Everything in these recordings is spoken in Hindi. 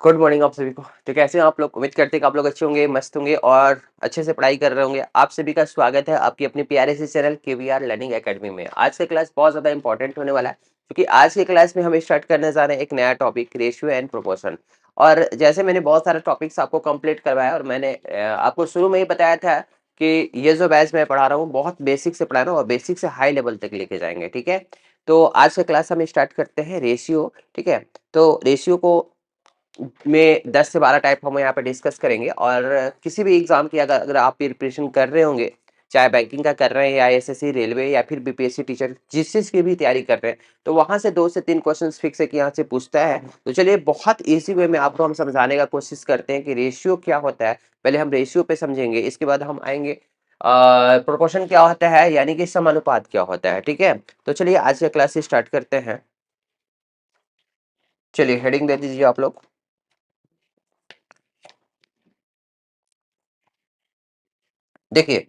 गुड मॉर्निंग आप सभी को। तो कैसे हैं आप लोग? उम्मीद करते हैं कि आप लोग अच्छे होंगे, मस्त होंगे और अच्छे से पढ़ाई कर रहे होंगे। आप सभी का स्वागत है आपकी अपने प्यारे से चैनल केवीआर लर्निंग एकेडमी में। आज का क्लास बहुत ज़्यादा इंपॉर्टेंट होने वाला है क्योंकि आज के क्लास में हम स्टार्ट करने जा रहे हैं एक नया टॉपिक, रेशियो एंड प्रोपोर्शन। और जैसे मैंने बहुत सारे टॉपिक्स आपको कंप्लीट करवाया और मैंने आपको शुरू में ही बताया था कि ये जो बैच मैं पढ़ा रहा हूँ बहुत बेसिक से पढ़ा रहा हूँ और बेसिक से हाई लेवल तक लेके जाएंगे। ठीक है, तो आज का क्लास हम स्टार्ट करते हैं रेशियो। ठीक है, तो रेशियो को में 10 से 12 टाइप हम यहाँ पे डिस्कस करेंगे और किसी भी एग्जाम की अगर अगर आप प्रिपरेशन कर रहे होंगे, चाहे बैंकिंग का कर रहे हैं या एसएससी, रेलवे या फिर बीपीएससी टीचर, जिस चीज की भी तैयारी कर रहे हैं, तो वहां से 2 से 3 क्वेश्चंस फिक्स है कि यहाँ से पूछता है। तो चलिए बहुत इजी वे में आपको हम समझाने का कोशिश करते हैं कि रेशियो क्या होता है। पहले हम रेशियो पे समझेंगे, इसके बाद हम आएंगे प्रोपोर्शन क्या होता है, यानी कि समानुपात क्या होता है। ठीक है, तो चलिए आज का क्लास स्टार्ट करते हैं। चलिए हेडिंग दे दीजिए आप लोग। देखिए,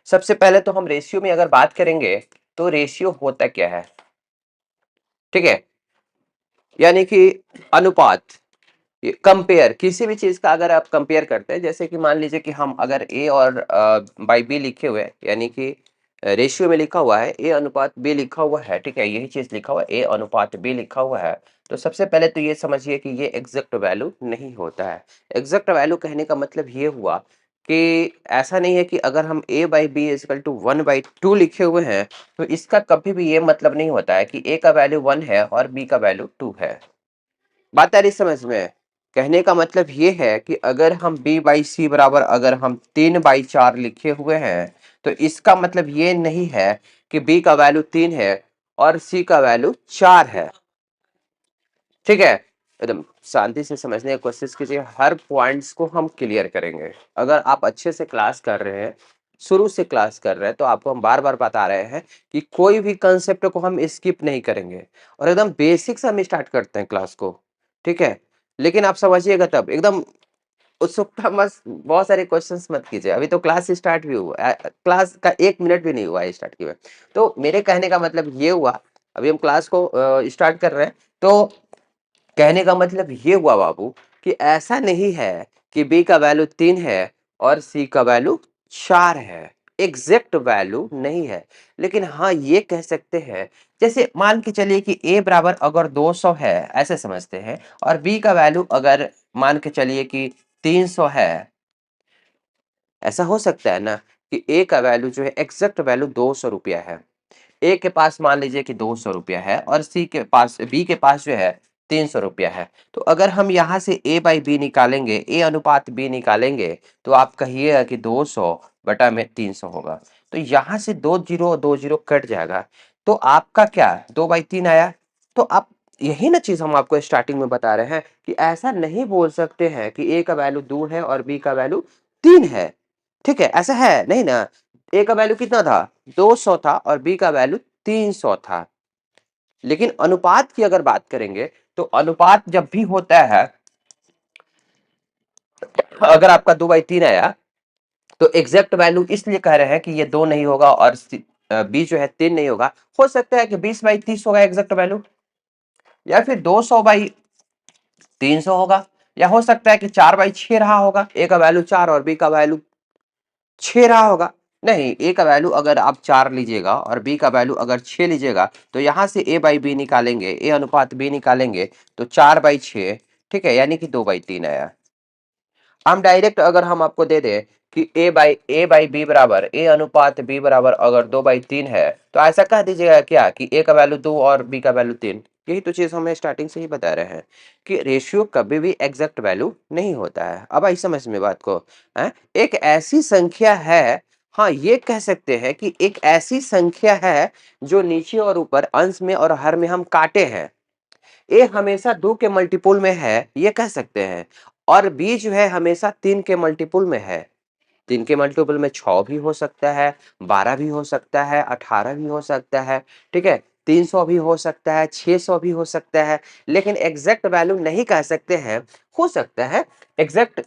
सबसे पहले तो हम रेशियो में अगर बात करेंगे तो रेशियो होता क्या है। ठीक है, यानी कि अनुपात, कंपेयर, किसी भी चीज का अगर आप कंपेयर करते हैं, जैसे कि मान लीजिए कि हम अगर ए और बाई बी लिखे हुए हैं, यानी कि रेशियो में लिखा हुआ है ए अनुपात बी लिखा हुआ है। ठीक है, यही चीज लिखा हुआ है ए अनुपात बी लिखा हुआ है। तो सबसे पहले तो ये समझिए कि ये एग्जैक्ट वैल्यू नहीं होता है। एग्जैक्ट वैल्यू कहने का मतलब ये हुआ कि ऐसा नहीं है कि अगर हम a by b is equal to 1/2 लिखे हुए हैं तो इसका कभी भी ये मतलब नहीं होता है कि a का वैल्यू 1 है और b का वैल्यू 2 है। बात आ रही समझ में? कहने का मतलब ये है कि अगर हम b बाई सी बराबर अगर हम 3/4 लिखे हुए हैं तो इसका मतलब ये नहीं है कि b का वैल्यू 3 है और c का वैल्यू 4 है। ठीक है, एकदम शांति से समझने की कोशिश कीजिए, हर पॉइंट्स को हम क्लियर करेंगे। अगर आप अच्छे से क्लास कर रहे हैं, शुरू से क्लास कर रहे हैं, तो आपको हम बार बार बता रहे हैं कि कोई भी कंसेप्ट को हम स्किप नहीं करेंगे और एकदम बेसिक से हम स्टार्ट करते हैं क्लास को। ठीक है, लेकिन आप समझिएगा तब एकदम उत्सुकता मत, बहुत सारे क्वेश्चंस मत कीजिए। अभी तो क्लास स्टार्ट भी हुआ, क्लास का 1 मिनट भी नहीं हुआ है स्टार्ट किए हुए। तो मेरे कहने का मतलब ये हुआ, अभी हम क्लास को स्टार्ट कर रहे हैं, तो कहने का मतलब ये हुआ बाबू कि ऐसा नहीं है कि बी का वैल्यू 3 है और सी का वैल्यू 4 है। एग्जैक्ट वैल्यू नहीं है, लेकिन हाँ ये कह सकते हैं, जैसे मान के चलिए कि ए बराबर अगर 200 है, ऐसे समझते हैं, और बी का वैल्यू अगर मान के चलिए कि 300 है। ऐसा हो सकता है ना कि ए का वैल्यू जो है एग्जैक्ट वैल्यू 200 रुपया है, ए के पास मान लीजिए कि 200 रुपया है और सी के पास, बी के पास जो है 300 रुपया है। तो अगर हम यहाँ से ए बाई बी निकालेंगे, ए अनुपात बी निकालेंगे, तो आप कहिएगा कि 200 बटा में 300 होगा। तो यहाँ से 2 जीरो कट जाएगा, तो आपका क्या 2/3 आया। तो आप, यही ना चीज हम आपको स्टार्टिंग में बता रहे हैं कि ऐसा नहीं बोल सकते हैं कि ए का वैल्यू 2 है और बी का वैल्यू 3 है। ठीक है, ऐसा है नहीं ना। ए का वैल्यू कितना था, 200 था और बी का वैल्यू 300 था। लेकिन अनुपात की अगर बात करेंगे तो अनुपात जब भी होता है, अगर आपका 2/3 आया तो एग्जैक्ट वैल्यू इसलिए कह रहे हैं कि ये 2 नहीं होगा और बी जो है 3 नहीं होगा। हो सकता है कि 20/30 होगा एग्जैक्ट वैल्यू, या फिर 200/300 होगा, या हो सकता है कि 4/6 रहा होगा, ए का वैल्यू 4 और बी का वैल्यू 6 रहा होगा। नहीं, ए का वैल्यू अगर आप 4 लीजिएगा और बी का वैल्यू अगर 6 लीजिएगा, तो यहाँ से ए बाई बी निकालेंगे, ए अनुपात बी निकालेंगे, तो 4/6, ठीक है, यानी कि 2/3 आया। हम डायरेक्ट अगर हम आपको दे दें कि ए बाई बी बराबर, ए अनुपात बी बराबर अगर 2/3 है, तो ऐसा कह दीजिएगा क्या कि ए का वैल्यू 2 और बी का वैल्यू 3। यही तो चीज हमें स्टार्टिंग से ही बता रहे हैं कि रेशियो कभी भी एग्जैक्ट वैल्यू नहीं होता है। अब आई समझ में बात को? है, एक ऐसी संख्या है, हाँ ये कह सकते हैं कि एक ऐसी संख्या है जो नीचे और ऊपर, अंश में और हर में हम काटे हैं। ए हमेशा 2 के मल्टीपुल में है, ये कह सकते हैं, और बी जो है हमेशा 3 के मल्टीपुल में है। 3 के मल्टीपल में 6 भी हो सकता है, 12 भी हो सकता है, 18 भी हो सकता है। ठीक है, 300 भी हो सकता है, 600 भी हो सकता है, लेकिन एग्जैक्ट वैल्यू नहीं कह सकते हैं। हो सकता है, एग्जैक्ट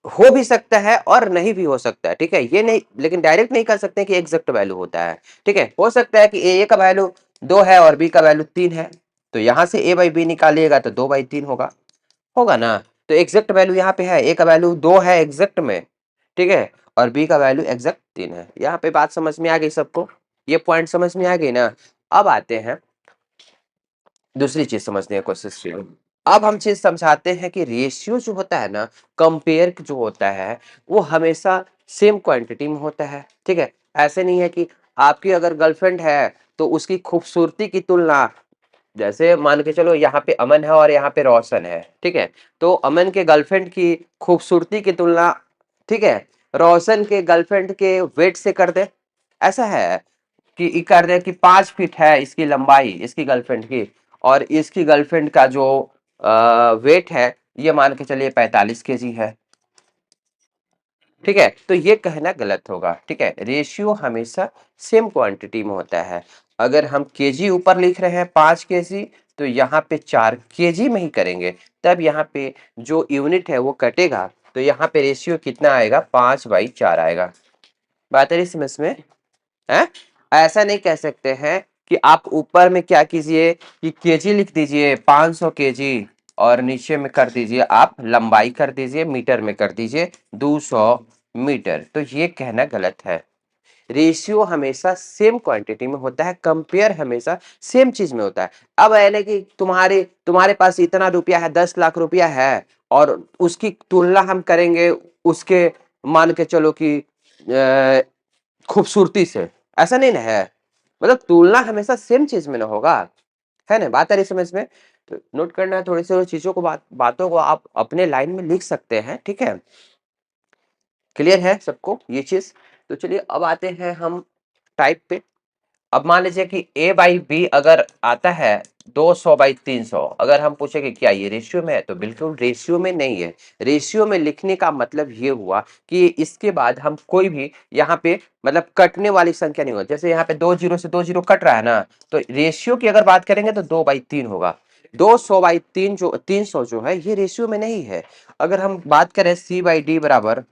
हो भी सकता है और नहीं भी हो सकता है। ठीक है, ये नहीं, लेकिन डायरेक्ट नहीं कह सकते कि एग्जैक्ट वैल्यू होता है। ठीक है, हो सकता है कि ए का वैल्यू 2 है और बी का वैल्यू 3 है, तो यहां से ए बाई बी निकालिएगा तो 2/3 होगा। होगा ना। तो एग्जैक्ट वैल्यू यहाँ पे है, ए का वैल्यू 2 है एग्जैक्ट में, ठीक है, और बी का वैल्यू एग्जैक्ट 3 है। यहाँ पे बात समझ में आ गई सबको, ये पॉइंट समझ में आ गई ना। अब आते हैं दूसरी चीज समझने की कोशिश की। अब हम चीज समझाते हैं कि रेशियो जो होता है ना, कंपेयर जो होता है वो हमेशा सेम क्वांटिटी में होता है, ठीक है। ऐसे नहीं है कि आपकी अगर गर्लफ्रेंड है तो उसकी खूबसूरती की तुलना, जैसे मान के चलो यहाँ पे अमन है और यहाँ पे रोशन है, ठीक है, तो अमन के गर्लफ्रेंड की खूबसूरती की तुलना, ठीक है, रोशन के गर्लफ्रेंड के वेट से कर दे। ऐसा है कि कर दे कि 5 फीट है इसकी लंबाई, इसकी गर्लफ्रेंड की, और इसकी गर्लफ्रेंड का जो वेट है ये मान के चलिए 45 kg है, ठीक है। तो ये कहना गलत होगा, ठीक है। रेशियो हमेशा सेम क्वांटिटी में होता है। अगर हम केजी ऊपर लिख रहे हैं 5 kg, तो यहाँ पे 4 kg में ही करेंगे, तब यहाँ पे जो यूनिट है वो कटेगा, तो यहाँ पे रेशियो कितना आएगा, 5/4 आएगा। बात है इस समझ में है। ऐसा नहीं कह सकते हैं कि आप ऊपर में क्या कीजिए कि केजी लिख दीजिए 500 kg, और नीचे में कर दीजिए आप लंबाई कर दीजिए मीटर में कर दीजिए 200 मीटर, तो ये कहना गलत है। रेशियो हमेशा सेम क्वांटिटी में होता है, कंपेयर हमेशा सेम चीज में होता है। अब यानी कि तुम्हारे तुम्हारे पास इतना रुपया है, 10 लाख रुपया है, और उसकी तुलना हम करेंगे उसके, मान के चलो कि खूबसूरती से, ऐसा नहीं ना है। मतलब तुलना हमेशा सेम चीज में ना होगा, है ना। बात आ रही समझ में। तो नोट करना है थोड़ी सी चीजों को, बातों को आप अपने लाइन में लिख सकते हैं, ठीक है। क्लियर है सबको ये चीज। तो चलिए अब आते हैं हम टाइप पे। अब मान लीजिए कि a बाई बी अगर आता है 200/300, अगर हम पूछे कि क्या ये रेशियो में है, तो बिल्कुल रेशियो में नहीं है। रेशियो में लिखने का मतलब ये हुआ कि इसके बाद हम कोई भी यहाँ पे मतलब कटने वाली संख्या नहीं होगी। जैसे यहाँ पे 2 जीरो से 2 जीरो कट रहा है ना, तो रेशियो की अगर बात करेंगे तो 2/3 होगा। 200/3 जो 300 जो है ये रेशियो में नहीं है। अगर हम बात करें C/D बराबर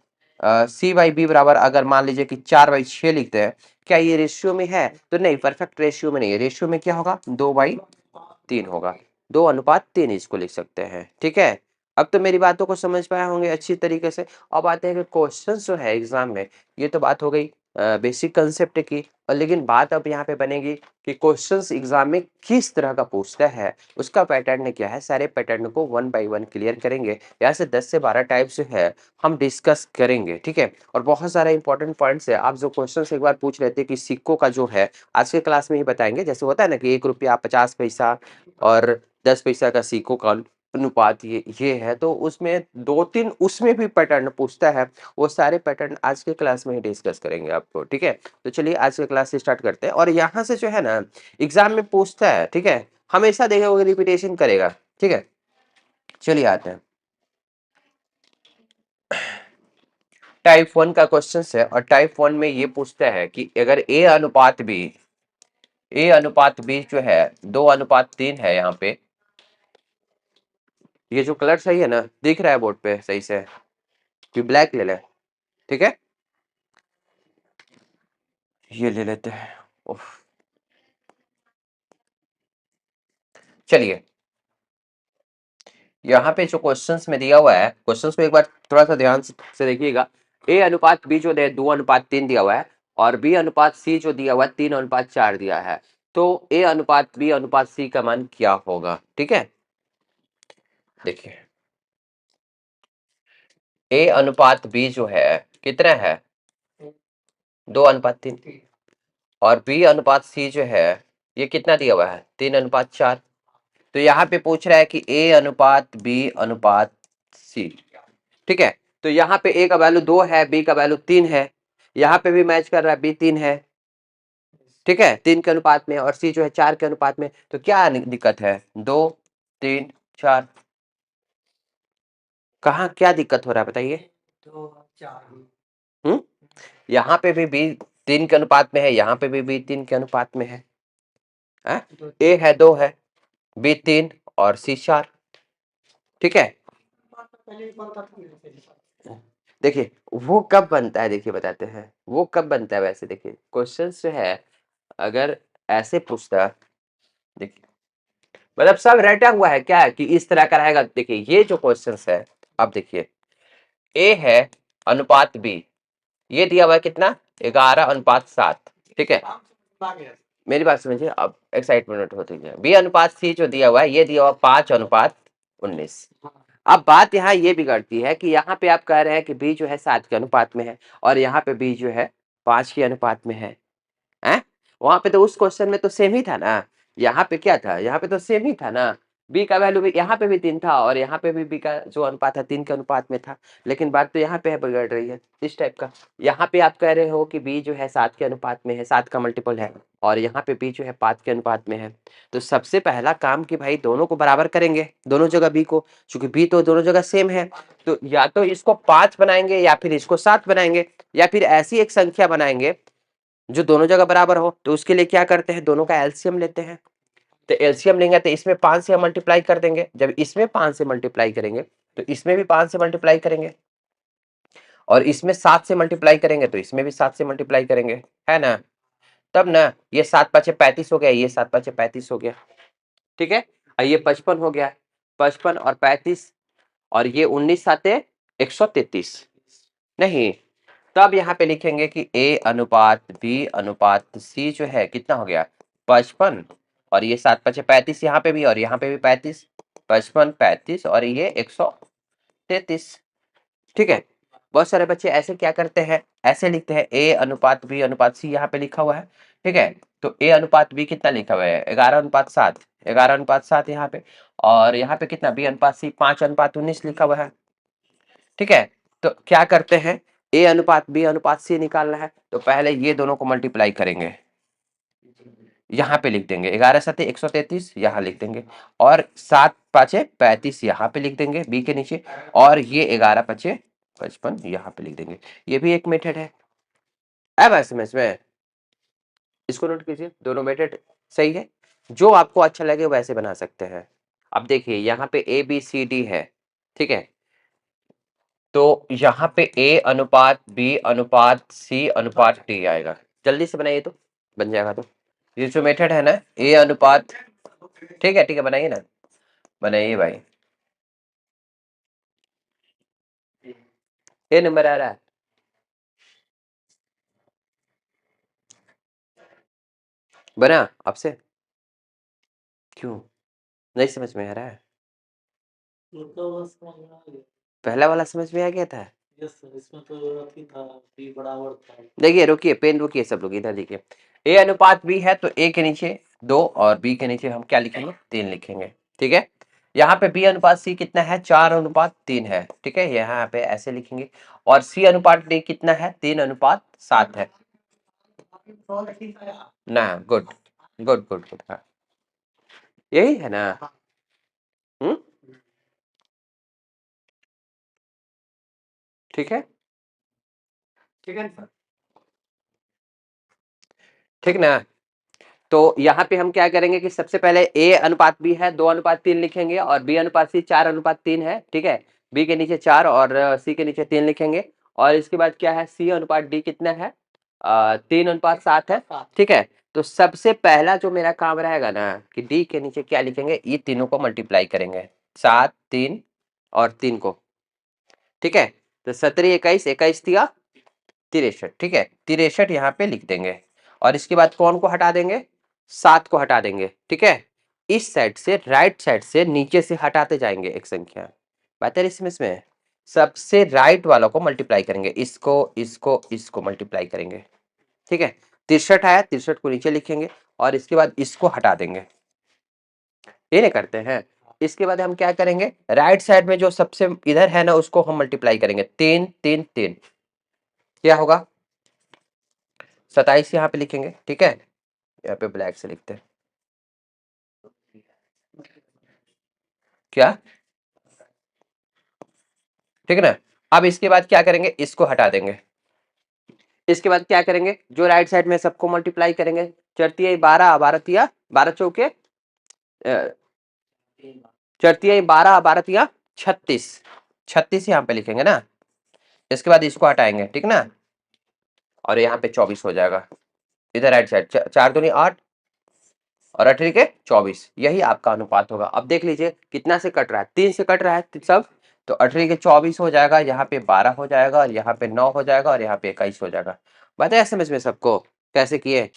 C/B बराबर, अगर मान लीजिए कि 4/6 लिखते हैं, क्या ये रेशियो में है, तो नहीं, परफेक्ट रेशियो में नहीं है। रेशियो में क्या होगा, 2/3 होगा। 2:3 इसको लिख सकते हैं, ठीक है। अब तो मेरी बातों को समझ पाए होंगे अच्छी तरीके से। अब आते हैं कि क्वेश्चन जो है एग्जाम में, ये तो बात हो गई बेसिक कंसेप्ट की, और लेकिन बात अब यहाँ पे बनेगी कि क्वेश्चंस एग्जाम में किस तरह का पूछता है, उसका पैटर्न क्या है। सारे पैटर्न को 1 बाय 1 क्लियर करेंगे। यहाँ से 10 से 12 टाइप जो है हम डिस्कस करेंगे, ठीक है। और बहुत सारा इंपॉर्टेंट पॉइंट्स है, आप जो क्वेश्चन एक बार पूछ लेते हैं कि सिक्कों का जो है, आज के क्लास में ही बताएंगे। जैसे होता है ना कि 1 रुपया 50 पैसा और 10 पैसा का सिक्कों का अनुपात ये है, तो उसमें 2-3 उसमें भी पैटर्न पूछता है। वो सारे पैटर्न आज के क्लास में ही डिस्कस करेंगे आपको, ठीक है। तो चलिए आज के क्लास से स्टार्ट करते हैं। और यहाँ से जो है ना एग्जाम में पूछता है, ठीक है, हमेशा देखोगे रिपीटेशन करेगा, ठीक है। चलिए आते हैं टाइप 1 का क्वेश्चन है। और टाइप 1 में ये पूछता है कि अगर ए अनुपात बी जो है 2:3 है, यहाँ पे ये जो कलर सही है ना, दिख रहा है बोर्ड पे सही से, कि ब्लैक ले लें, ठीक है, ये ले लेते हैं। उफ, चलिए यहाँ पे जो क्वेश्चंस में दिया हुआ है, क्वेश्चंस को एक बार थोड़ा सा ध्यान से देखिएगा। A/B जो 2:3 दिया हुआ है, और B/C जो दिया हुआ है 3:4 दिया है। तो A/B/C का मान क्या होगा, ठीक है। देखिए A/B जो है कितना है, 2:3, और B/C जो है ये कितना दिया हुआ है, 3:4। तो यहाँ पे पूछ रहा है कि A/B/C, ठीक है। तो यहाँ पे A का वैल्यू 2 है, B का वैल्यू 3 है, यहाँ पे भी मैच कर रहा है, B 3 है, ठीक है, 3 के अनुपात में, और C जो है 4 के अनुपात में। तो क्या दिक्कत है, 2 3 4, कहाँ क्या दिक्कत हो रहा है बताइए। हम्म, यहाँ पे भी B 3 के अनुपात में है, यहाँ पे भी B 3 के अनुपात में है। A है 2 है, B 3 और C 4, ठीक है। देखिए वो कब बनता है, देखिए बताते हैं वो कब बनता है। वैसे देखिए क्वेश्चन जो है, अगर ऐसे पूछता, देखिए मतलब सब रटा हुआ है क्या कि इस तरह का रहेगा। देखिए ये जो क्वेश्चन है, अब देखिए ए है अनुपात बी, ये दिया हुआ है कितना 11:7, ठीक है। मेरी बात समझिए, अब एक्साइटमेंट होती है। बी अनुपात सी जो दिया हुआ है, ये दिया हुआ 5:19। अब बात यहाँ ये बिगड़ती है कि यहाँ पे आप कह रहे हैं कि बी जो है 7 के अनुपात में है और यहाँ पे बी जो है 5 के अनुपात में है। हैं? वहां पे तो उस क्वेश्चन में तो सेम ही था ना, यहाँ पे क्या था, यहाँ पे तो सेम ही था ना। बी का वैल्यू भी यहाँ पे भी 3 था और यहाँ पे भी बी का जो अनुपात है 3 के अनुपात में था। लेकिन बात तो यहाँ पे है बिगड़ रही है इस टाइप का। यहाँ पे आप कह रहे हो कि बी जो है 7 के अनुपात में है, 7 का मल्टीपल है, और यहाँ पे बी जो है 5 के अनुपात में है। तो सबसे पहला काम कि भाई दोनों को बराबर करेंगे, दोनों जगह बी को, क्योंकि बी तो दोनों जगह सेम है। तो या तो इसको 5 बनाएंगे या फिर इसको 7 बनाएंगे, या फिर ऐसी एक संख्या बनाएंगे जो दोनों जगह बराबर हो। तो उसके लिए क्या करते हैं, दोनों का एलसीएम लेते हैं। तो एलसीएम लेंगे तो इसमें 5 से हम मल्टीप्लाई कर देंगे, जब इसमें 5 से मल्टीप्लाई करेंगे तो इसमें भी 5 से मल्टीप्लाई करेंगे, और इसमें 7 से मल्टीप्लाई करेंगे तो इसमें भी 7 से मल्टीप्लाई करेंगे, है ना। तब ना ये 7 5 35 हो गया, ये 7 5 35 हो गया, ठीक है। और ये 55 हो गया, 55 और 35, और ये 19 7 133 नहीं। तब यहाँ पे लिखेंगे कि ए अनुपात बी अनुपात सी जो है कितना हो गया 55, और ये 7 5 35 यहाँ पे भी और यहाँ पे भी 35, 55 35 और ये 133, ठीक है। बहुत सारे बच्चे ऐसे क्या करते हैं, ऐसे लिखते हैं ए अनुपात बी अनुपात सी, यहाँ पे लिखा हुआ है, ठीक है। तो ए अनुपात बी कितना लिखा हुआ है 11:7, 11:7 यहाँ पे, और यहाँ पे कितना बी अनुपात सी 5:19 लिखा हुआ है, ठीक है। तो क्या करते हैं, ए अनुपात बी अनुपात सी निकालना है, तो पहले ये दोनों को मल्टीप्लाई करेंगे, यहाँ पे लिख देंगे 11 7 133 यहाँ लिख देंगे, और 7 5 35 यहाँ पे लिख देंगे बी के नीचे, और ये 11 5 55 यहाँ पे लिख देंगे। ये भी एक मेथड है। अब समझ में, इसको नोट कीजिए, दोनों मेथड सही है, जो आपको अच्छा लगे वैसे बना सकते हैं। अब देखिए यहाँ पे ए बी सी डी है, ठीक है। तो यहाँ पे ए अनुपात बी अनुपात सी अनुपात डी आएगा। जल्दी से बनाइए तो बन जाएगा। तो ये जो मेथड है ना ए अनुपात, ठीक है बनाइए ना, बनाइए भाई। ए नंबर आ रहा है, बना आपसे, क्यों नहीं समझ में आ रहा है? पहला वाला समझ में आ गया था। इसमें तो देखिए रुकिए, पेन रुकिए, सब लोग इधर देखिए। ए अनुपात बी है तो ए के नीचे 2 और बी के नीचे हम क्या लिखेंगे 3 लिखेंगे, ठीक है। यहाँ पे बी अनुपात सी कितना है 4:3 है, ठीक है, यहाँ पे ऐसे लिखेंगे। और सी अनुपात डी कितना है 3:7 है ना। गुड गुड गुड गुड, हाँ यही है ना। हम्म, ठीक है, ठीक है, ठीक ना। तो यहाँ पे हम क्या करेंगे कि सबसे पहले ए अनुपात बी है 2:3 लिखेंगे, और बी अनुपात सी 4:3 है, ठीक है। बी के नीचे 4 और सी के नीचे 3 लिखेंगे। और इसके बाद क्या है सी अनुपात डी कितना है 3:7 है, ठीक है। तो सबसे पहला जो मेरा काम रहेगा ना कि डी के नीचे क्या लिखेंगे, ये तीनों को मल्टीप्लाई करेंगे, 7 3 और 3 को, ठीक है। तो 17 21 21 दिया 63, ठीक है, 63 यहाँ पे लिख देंगे। और इसके बाद कौन को हटा देंगे, 7 को हटा देंगे, ठीक है। इस साइड से राइट साइड से नीचे से हटाते जाएंगे एक संख्या, बात है इसमें सबसे राइट वालों को मल्टीप्लाई करेंगे, इसको इसको इसको मल्टीप्लाई करेंगे, ठीक है। 63 आया, 63 को नीचे लिखेंगे और इसके बाद इसको हटा देंगे, ये नहीं करते हैं। इसके बाद हम क्या करेंगे, राइट साइड में जो सबसे इधर है ना उसको हम मल्टीप्लाई करेंगे, 3 3 3, क्या होगा 27 यहाँ पे लिखेंगे, ठीक है। यहाँ पे ब्लैक से लिखते हैं, क्या, ठीक है ना। अब इसके बाद क्या करेंगे, इसको हटा देंगे। इसके बाद क्या करेंगे, जो राइट साइड में सबको मल्टीप्लाई करेंगे, 4 12 12 12 चौके 4 12 12 36, 36 यहाँ पे लिखेंगे ना। इसके बाद इसको हटाएंगे, ठीक ना, और यहाँ पे 24 हो जाएगा। इधर राइट साइड 4 दूनी 8 और 18 के 24, यही आपका अनुपात होगा। अब देख लीजिए कितना से कट रहा है, 3 से कट रहा है सब, तो 18 के 24 हो जाएगा, यहाँ पे 12 हो जाएगा, और यहाँ पे 9 हो जाएगा, और यहाँ पे 21 हो जाएगा। बताया समझ में सबको कैसे किए?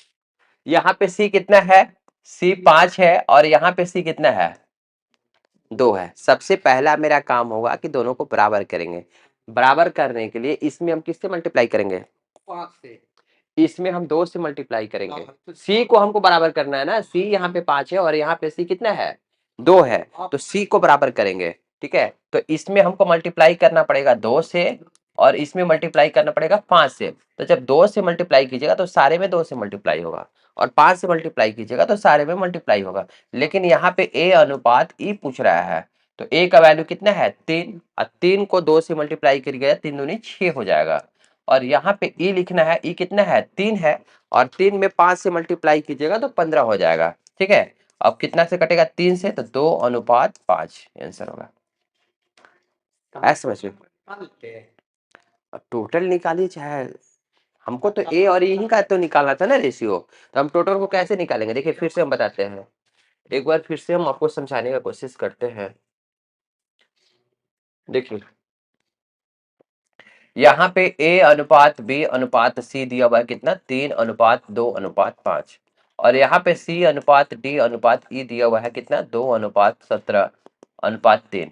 यहाँ पे सी कितना है, सी 5 है, और यहाँ पे सी कितना है, 2 है। सबसे पहला मेरा काम होगा कि दोनों को बराबर करेंगे। बराबर करने के लिए इसमें हम किससे मल्टीप्लाई करेंगे, 5 से। इसमें हम 2 से मल्टीप्लाई करेंगे। सी को हमको बराबर करना है ना, सी यहाँ पे 5 है और यहाँ पे सी कितना है, 2 है, तो सी को बराबर करेंगे। ठीक है, तो इसमें हमको मल्टीप्लाई करना पड़ेगा 2 से, और इसमें मल्टीप्लाई करना पड़ेगा 5 से। तो जब 2 से मल्टीप्लाई कीजिएगा तो सारे में 2 से मल्टीप्लाई होगा, और 5 से मल्टीप्लाई कीजिएगा तो सारे में मल्टीप्लाई होगा। लेकिन यहाँ पे ए अनुपात ई पूछ रहा है, तो ए का वैल्यू कितना है, 3, और 3 को 2 से मल्टीप्लाई करिएगा 3 दूनी 6 हो जाएगा। और यहाँ पे ई लिखना है, ई कितना है, 3 है, और 3 में 5 से मल्टीप्लाई कीजिएगा तो 15 हो जाएगा। ठीक है, अब कितना से कटेगा, 3 से, तो 2 अनुपात 5 आंसर होगा। ऐसे समझ में टोटल निकालिए, चाहे हमको तो ए और ई का तो निकालना था ना रेशियो, तो हम टोटल को कैसे निकालेंगे, देखिए फिर से हम बताते हैं, एक बार फिर से हम आपको समझाने का कोशिश करते हैं। देखिए यहाँ पे ए अनुपात बी अनुपात सी दिया हुआ है कितना, 3 अनुपात 2 अनुपात 5, और यहाँ पे सी अनुपात डी अनुपात ई दिया हुआ है कितना, 2 अनुपात 17 अनुपात 3।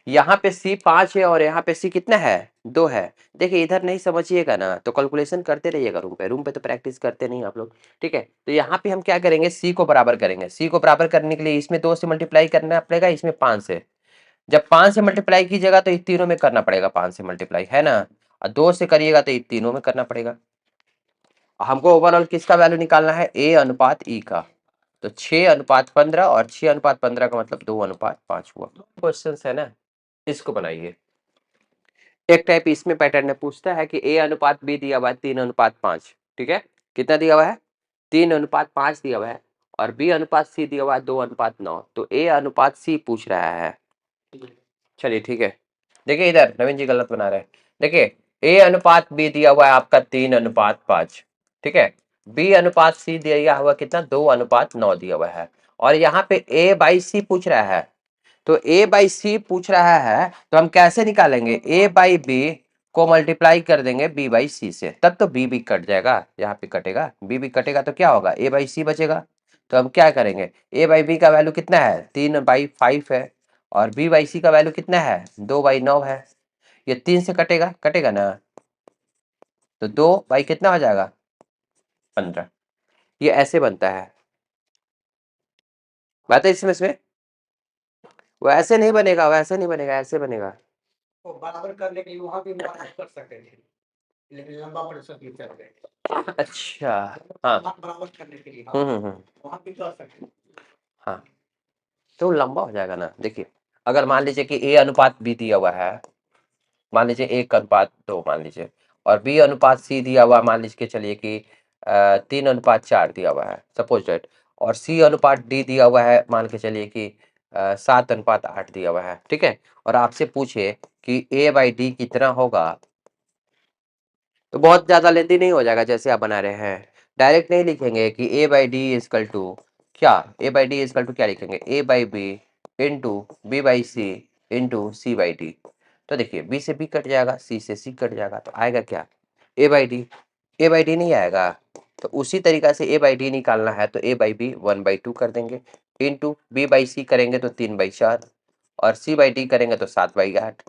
यहाँ पे सी 5 है और यहाँ पे सी कितना है, 2 है। देखिए इधर नहीं समझिएगा ना तो कैलकुलेशन करते रहिएगा रूम पे तो प्रैक्टिस करते नहीं आप लोग। ठीक है, तो यहाँ पे हम क्या करेंगे, सी को बराबर करेंगे। सी को बराबर करने के लिए इसमें 2 से मल्टीप्लाई करना पड़ेगा, इसमें 5 से। जब 5 से मल्टीप्लाई कीजिएगा तो इन तीनों में करना पड़ेगा 5 से मल्टीप्लाई, है ना, और 2 से करिएगा तो इन तीनों में करना पड़ेगा। हमको ओवरऑल किसका वैल्यू निकालना है, ए अनुपात ई का, तो 6 अनुपात 15, और 6 अनुपात 15 का मतलब 2 अनुपात 5 हुआ। क्वेश्चन है ना, इसको बनाइए। एक टाइप इसमें पैटर्न में पूछता है कि ए अनुपात बी दिया हुआ है 3 अनुपात 5, ठीक है, कितना दिया हुआ है, 3 अनुपात 5 दिया हुआ है, और बी अनुपात सी दिया हुआ है 2 अनुपात 9, तो ए अनुपात सी पूछ रहा है। चलिए ठीक है, देखिए इधर नवीन जी गलत बना रहे हैं। देखिए ए अनुपात बी दिया हुआ है आपका 3 अनुपात 5, ठीक है, बी अनुपात सी दिया हुआ कितना, 2 अनुपात 9 दिया हुआ है, और यहाँ पे ए बाई सी पूछ रहा है। तो ए बाई सी पूछ रहा है तो हम कैसे निकालेंगे, ए बाई बी को मल्टीप्लाई कर देंगे बी बाई सी से, तब तो बी भी कट जाएगा, यहाँ पे कटेगा, बी भी कटेगा तो क्या होगा, ए बाई सी बचेगा। तो हम क्या करेंगे, ए बाई बी का वैल्यू कितना है, 3/5 है, और बी बाई सी का वैल्यू कितना है, 2/9 है। ये 3 से कटेगा, कटेगा ना, तो 2 बाई कितना हो जाएगा, 15। ये ऐसे बनता है, बात है इसमें वैसे नहीं बनेगा, वैसे नहीं बनेगा, ऐसे बनेगा। वो बराबर करने के लिए वहां भी बराबर कर सकते थे, लेकिन लंबा प्रोसेस लिखते हैं। अच्छा, हाँ, बराबर करने के लिए वहां भी कर सकते हैं। हाँ, तो लंबा हो जाएगा ना। देखिए अगर मान लीजिए कि ए अनुपात बी दिया हुआ है, मान लीजिए 1/2 मान लीजिए, और बी अनुपात सी दिया हुआ मान लीजिए चलिए कि 3/4 दिया हुआ है सपोज डेट, और सी अनुपात डी दिया हुआ है मान के चलिए कि 7/8 दिया हुआ है, ठीक है, और आपसे पूछे कि ए बाई डी कितना होगा, तो बहुत ज्यादा लेंथी नहीं हो जाएगा जैसे आप बना रहे हैं। डायरेक्ट नहीं लिखेंगे कि A by D equal to क्या, A by D equal to क्या लिखेंगे, A by B into B by C into C by D. तो देखिए बी से बी कट जाएगा, सी से सी कट जाएगा, तो आएगा क्या, A by D. A by D नहीं आएगा, तो उसी तरीका से ए बाई डी निकालना है तो ए बाई बी 1/2 कर देंगे, इंटू बी बाई सी करेंगे तो 3/4, और सी बाई डी करेंगे तो 7/8।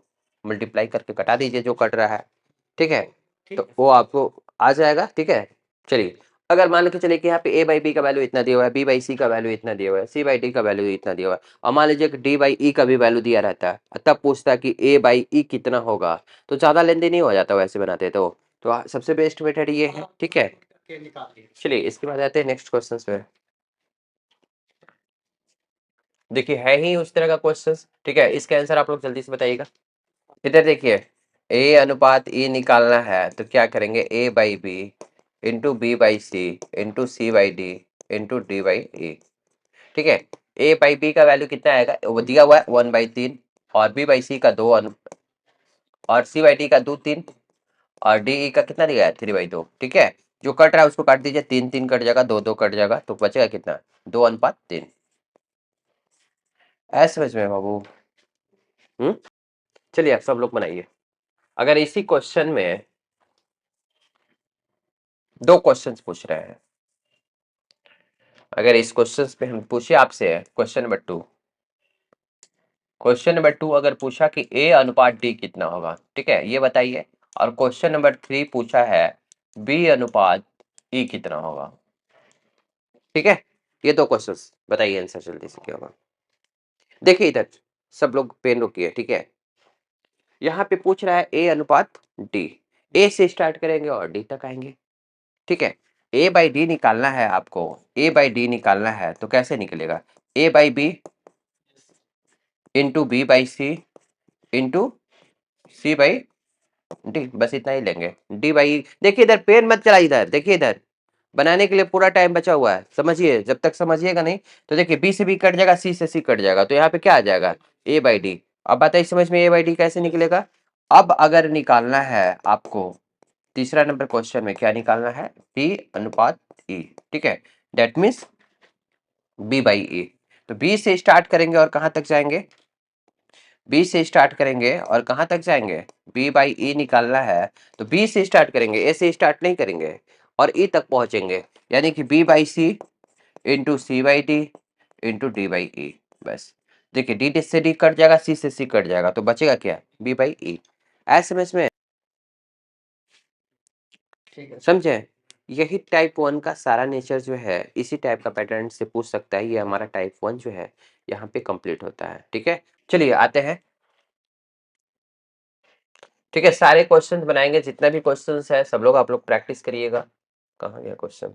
मल्टीप्लाई करके कटा दीजिए जो कट रहा है, ठीक है, तो वो आपको आ जाएगा। ठीक है, चलिए अगर मान के चलिए कि यहाँ पे ए बाई बी का वैल्यू इतना दिया हुआ है, बी बाई सी का वैल्यू इतना दिया हुआ है, सी बाई डी का वैल्यू इतना दिया हुआ है, और मान लीजिए कि डी बाई ई का भी वैल्यू दिया रहता है, तब पूछता है कि ए बाई ई कितना होगा, तो ज्यादा लेंदी नहीं हो जाता वैसे बनाते तो सबसे बेस्ट मेथड ये है। ठीक है, चलिए इसके बाद आते हैं नेक्स्ट क्वेश्चन पे। देखिए है ही उस तरह का क्वेश्चन, ठीक है, इसका आंसर आप लोग जल्दी से बताइएगा। इधर देखिए ए अनुपात ई निकालना है तो क्या करेंगे, A by B into B by C into C by D into D by E. ठीक है, ए बाई बी का वैल्यू कितना आएगा, वो दिया हुआ है 1/3, और बी बाई सी का 2 और सी बाई डी का 2/3, और डी ई का कितना दिया है 3/2। ठीक है, जो कट रहा है उसको काट दीजिए, 3 3 कट जाएगा, 2 2 कट जाएगा, तो बचेगा कितना, 2:3। ऐसे समझ में बाबू। चलिए आप सब लोग बनाइए। अगर इसी क्वेश्चन में दो क्वेश्चंस पूछ रहे हैं, अगर इस क्वेश्चन पे हम पूछे आपसे क्वेश्चन नंबर 2 अगर पूछा कि ए अनुपात डी कितना होगा, ठीक है, ये बताइए। और क्वेश्चन नंबर 3 पूछा है बी अनुपात ई कितना होगा, ठीक है। ये दो क्वेश्चंस बताइए, आंसर जल्दी से क्या होगा। देखिए इधर सब लोग पेन रोकिए, ठीक है। यहाँ पे पूछ रहा है ए अनुपात डी, ए से स्टार्ट करेंगे और डी तक आएंगे, ठीक है। ए बाई डी निकालना है आपको, ए बाई डी निकालना है तो कैसे निकलेगा, A by B into B by C into C by D, बस इतना ही लेंगे। डी बाई, देखिए इधर पेन मत चला, इधर देखिए, इधर बनाने के लिए पूरा टाइम बचा हुआ है, समझिए। जब तक समझिएगा नहीं तो देखिए बी से बी कट जाएगा, सी से सी कट जाएगा, तो यहाँ पे क्या आ जाएगा, ए बाई डी। अब बताइए समझ में ए बाई डी कैसे निकलेगा। अब अगर निकालना है आपको तीसरा नंबर क्वेश्चन में, क्या निकालना है, डी अनुपात ई, ठीक है। दैट मीन्स बी बाई ए। तो बी से स्टार्ट करेंगे और कहां तक जाएंगे, बी से स्टार्ट करेंगे और कहां तक जाएंगे, बी बाई ई निकालना है तो बी से स्टार्ट करेंगे, ए से स्टार्ट नहीं करेंगे, और ई तक पहुंचेंगे, यानी कि B by C into C by D into D by E. बस देखिए डी से डी कट जाएगा, सी से सी कट जाएगा, तो बचेगा क्या, बी बाई ई। ऐसे में इसमें समझे। यही टाइप 1 का सारा नेचर जो है, इसी टाइप का पैटर्न से पूछ सकता है, ये हमारा टाइप 1 जो है यहाँ पे कंप्लीट होता है, ठीक है। चलिए आते हैं, ठीक है। सारे क्वेश्चंस बनाएंगे, जितना भी क्वेश्चंस है सब लोग आप लोग प्रैक्टिस करिएगा। कहाँ गया क्वेश्चन,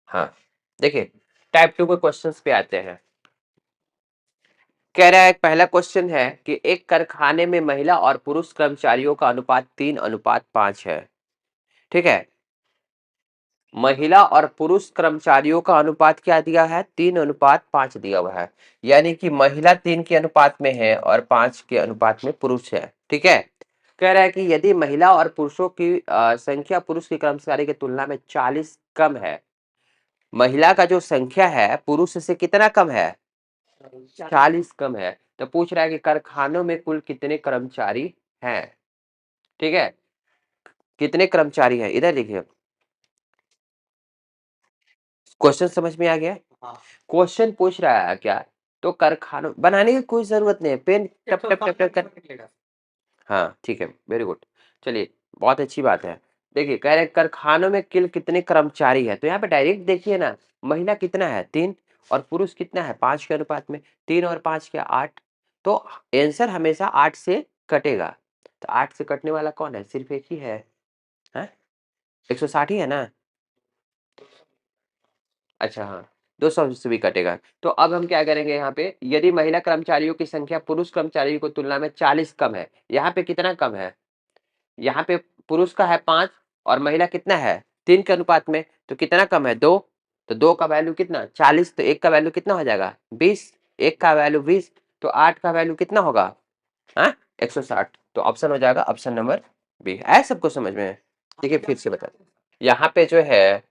हाँ देखिए टाइप 2 के क्वेश्चंस पे आते हैं। कह रहा है, पहला क्वेश्चन है कि एक कारखाने में महिला और पुरुष कर्मचारियों का अनुपात 3:5 है, ठीक है। महिला और पुरुष कर्मचारियों का अनुपात क्या दिया है, 3:5 दिया हुआ है, यानी कि महिला 3 के अनुपात में है और 5 के अनुपात में पुरुष है, ठीक है। कह रहा है कि यदि महिला और पुरुषों की संख्या पुरुष के कर्मचारी की तुलना में 40 कम है, महिला का जो संख्या है पुरुष से कितना कम है, 40 कम है, तो पूछ रहा है कि कारखानों में कुल कितने कर्मचारी हैं, ठीक है। कितने कर्मचारी हैं, इधर देखिए क्वेश्चन समझ में आ गया। क्वेश्चन पूछ रहा है क्या, तो कारखानों बनाने की कोई जरूरत नहीं है, पेन टप टप टप टप कर, हाँ ठीक है, वेरी गुड। चलिए बहुत अच्छी बात है। देखिए कह रहे हैं कारखानों में कुल कितने कर्मचारी है, तो यहाँ पे डायरेक्ट देखिए ना, महिला कितना है 3 और पुरुष कितना है 5 के अनुपात में, 3 और 5 क्या 8, तो आंसर हमेशा 8 से कटेगा। तो 8 से कटने वाला कौन है, सिर्फ एक ही है, 160 ही है ना। अच्छा हाँ, 200 से भी कटेगा। तो अब हम क्या करेंगे, यहाँ पे यदि महिला कर्मचारियों की संख्या पुरुष कर्मचारियों की तुलना में 40 कम है, यहाँ पे कितना कम है, यहाँ पे पुरुष का है 5 और महिला कितना है 3 के अनुपात में, तो कितना कम है 2, तो 2 का वैल्यू कितना 40, तो 1 का वैल्यू कितना हो जाएगा 20, 1 का वैल्यू 20, तो 8 का वैल्यू कितना होगा, हाँ 160। तो ऑप्शन हो जाएगा ऑप्शन नंबर बी। है सबको समझ में, ठीक है फिर से बता, यहाँ पे जो है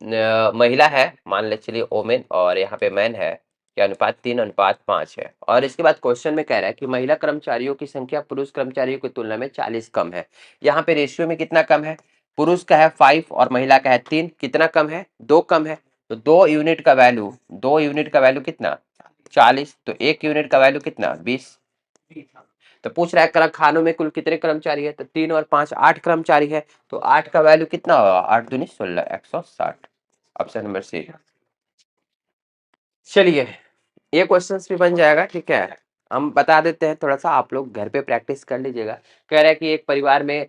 महिला है, मान ले चलिए ओमेन, और यहाँ पे मैन है, क्या अनुपात 3:5 है। और इसके बाद क्वेश्चन में कह रहा है कि महिला कर्मचारियों की संख्या पुरुष कर्मचारियों की तुलना में 40 कम है। यहाँ पे रेशियो में कितना कम है, पुरुष का है 5 और महिला का है 3, कितना कम है 2 कम है, तो 2 यूनिट का वैल्यू कितना 40, तो 1 यूनिट का वैल्यू कितना 20। तो पूछ रहा है कारखानों में कुल कितने कर्मचारी है, तो 3 और 5 8 कर्मचारी है, तो 8 का वैल्यू कितना होगा 8 दूनी 16, 160, ऑप्शन नंबर सी। चलिए ये क्वेश्चंस भी बन जाएगा, ठीक है। हम बता देते हैं, थोड़ा सा आप लोग घर पे प्रैक्टिस कर लीजिएगा। कह रहा है कि एक परिवार में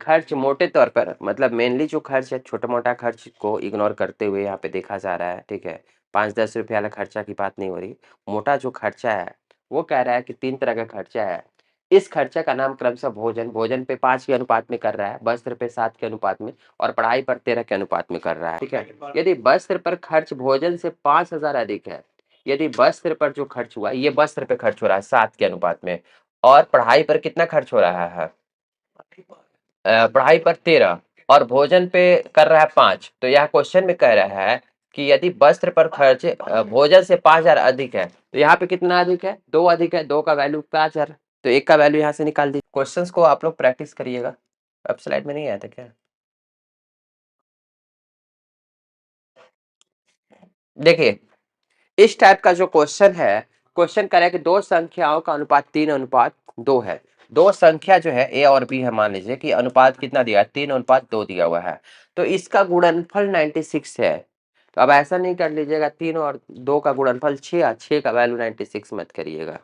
खर्च मोटे तौर पर, मतलब मेनली जो खर्च है छोटा मोटा खर्च को इग्नोर करते हुए यहाँ पे देखा जा रहा है, ठीक है। 5-10 रुपये वाला खर्चा की बात नहीं हो रही, मोटा जो खर्चा है वो कह रहा है कि 3 तरह का खर्चा है। इस खर्चा का नाम क्रमशः भोजन, भोजन पे 5 के अनुपात में कर रहा है, वस्त्र पे 7 के अनुपात में, और पढ़ाई पर 13 के अनुपात में कर रहा है, ठीक है। यदि वस्त्र पर खर्च भोजन से 5,000 अधिक है, यदि वस्त्र पर जो खर्च हुआ, ये वस्त्र पे खर्च हो रहा है 7 के अनुपात में, और पढ़ाई पर कितना खर्च हो रहा है, पढ़ाई पर 13, और भोजन पे कर रहा है 5, तो यह क्वेश्चन में कह रहा है कि यदि वस्त्र पर खर्च भोजन से 5,000 अधिक है, तो यहाँ पे कितना अधिक है? 2 अधिक है, 2 का वैल्यू 5,000, तो 1 का वैल्यू यहाँ से निकाल दीजिए। क्वेश्चंस को आप लोग प्रैक्टिस करिएगा। अब स्लाइड में नहीं आया था क्या? देखिए, इस टाइप का जो क्वेश्चन है, क्वेश्चन कह रहा है कि दो संख्याओं का अनुपात 3:2 है। दो संख्या जो है ए और बी है, मान लीजिए कि अनुपात कितना दिया है? 3:2 दिया हुआ है, तो इसका गुणनफल 96 है। तो अब ऐसा नहीं कर लीजिएगा 3 और 2 का गुणनफल 6, 6 का वैल्यू 96 मत करिएगा,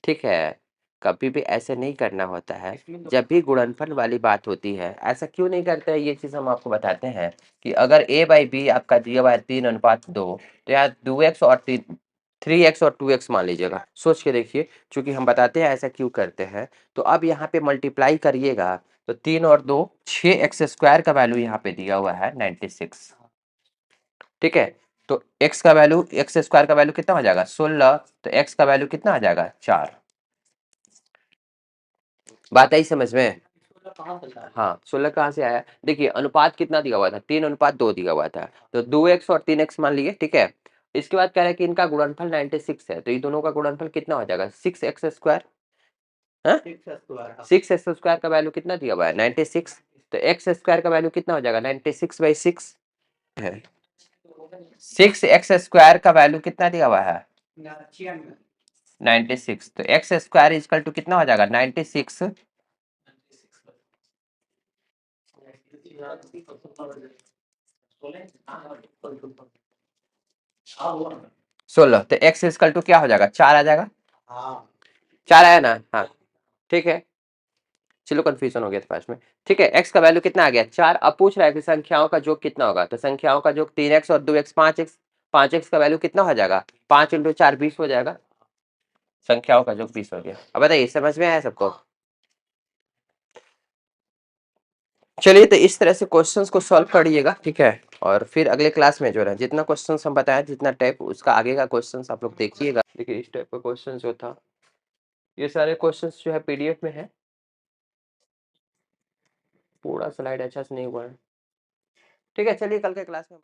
ठीक है? कभी भी ऐसे नहीं करना होता है। जब भी गुणनफल वाली बात होती है, ऐसा क्यों नहीं करते हैं, ये चीज हम आपको बताते हैं कि अगर a बाई बी आपका दिया हुआ है 3:2, तो यहाँ 2x और 3x और 2x मान लीजिएगा। सोच के देखिए, चूंकि हम बताते हैं ऐसा क्यों करते हैं। तो अब यहाँ पे मल्टीप्लाई करिएगा, तो 3 और 2 6x² का वैल्यू यहाँ पे दिया हुआ है 96, ठीक है? तो x का वैल्यू, x² का वैल्यू कितना हो जाएगा? 16, तो x का वैल्यू कितना आ जाएगा? 4। बात आई समझ में? हाँ, 16 कहाँ से आया? देखिए अनुपात कितना दिया हुआ था? 3:2 दिया हुआ था, तो 2x और 3x मान लिए, ठीक है? इसके बाद कह रहा है कि इनका गुणनफल 96 है, तो इन दोनों का गुणनफल कितना हो जाएगा? 6x²। हाँ, 6x² का वैल्यू कितना दिया हुआ है? 96, तो x² का वैल्यू कितना हो जाएगा? 96/6 है। 6x² का वैल्यू कितना दिया हुआ है? 96, तो x² इक्वल टू कितना हो जाएगा? 96 16, तो x इक्वल टू क्या हो जाएगा? 4 आ जाएगा। 4 आया ना? हाँ, ठीक है, चलो कंफ्यूजन हो गया था फर्स्ट में, ठीक है? x का वैल्यू कितना आ गया? 4। अब पूछ रहा है कि संख्याओं का योग कितना होगा, तो संख्याओं का योग 3x और 2x 5x, 5x का वैल्यू कितना हो जाएगा? 5 × 4 20 हो जाएगा। संख्याओं का योग 20 हो गया। अब बताइए समझ में आया सबको? चलिए, तो इस तरह से क्वेश्चंस को सॉल्व करिएगा, ठीक है? और फिर अगले क्लास में जो है जितना क्वेश्चंस हम बताएं, जितना टाइप, उसका आगे का क्वेश्चंस आप लोग देखिएगा। देखिए इस टाइप का क्वेश्चन जो था, ये सारे क्वेश्चंस जो है पीडीएफ में है। पूरा स्लाइड अच्छा से नहीं हुआ है, ठीक है? चलिए कल के क्लास में